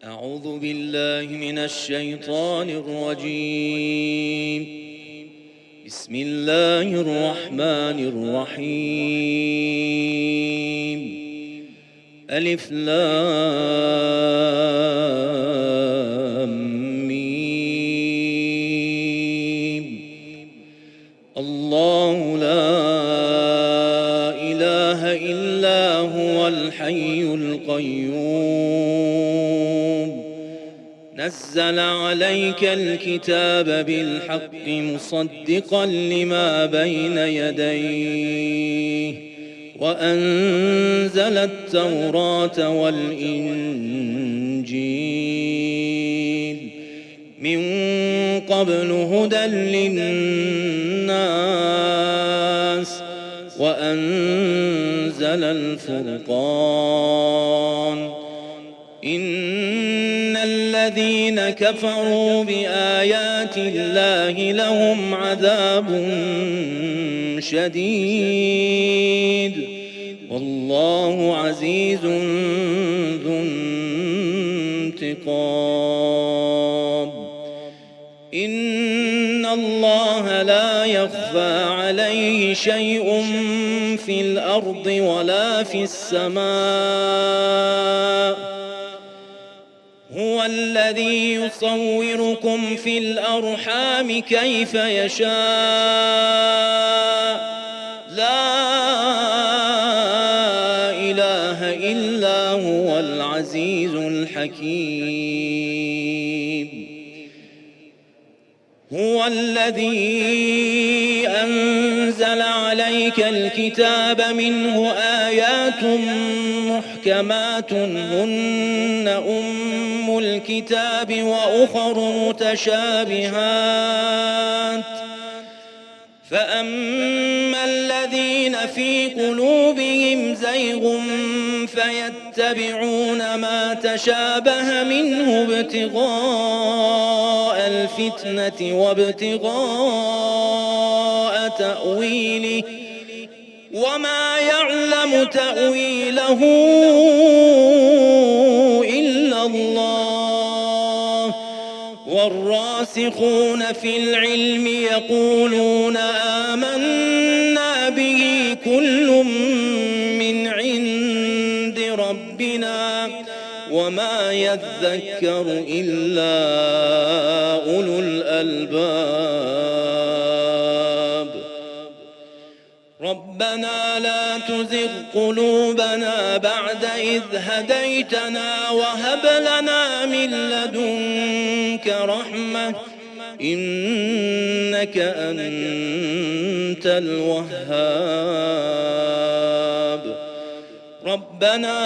أعوذ بالله من الشيطان الرجيم. بسم الله الرحمن الرحيم. ألف لام ميم. الله لا إله إلا هو الحي القيوم. نزل عليك الكتاب بالحق مصدقا لما بين يديه وأنزل التوراة والإنجيل من قبل هدى للناس وأنزل الفرقان. إن الذين كفروا بآيات الله لهم عذاب شديد والله عزيز ذو انتقام. إن الله لا يخفى عليه شيء في الأرض ولا في السماء. هو الذي يصوركم في الأرحام كيف يشاء. لا إله إلا هو العزيز الحكيم. هو الذي أنزل عليك الكتاب منه آيات محكمات هن أم الكتاب وأخر متشابهات فأما الذين في قلوبهم زيغ فيتبعون ما تشابه منه ابتغاء الفتنة وابتغاء تأويله وما يعلم تأويله إلا الله. والراسخون في العلم يقولون آمنا به كل من عند ربنا وما يذكر إلا أولو الألباب. ربنا لا تزغ قلوبنا بعد إذ هديتنا وهب لنا من لدنك رحمة إنك أنت الوهاب. ربنا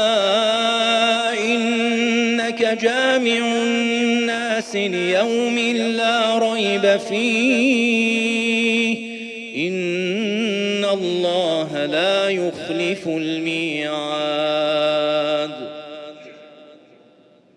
إنك جامع الناس ليوم لا ريب فيه إن الله لا يخلف الميعاد.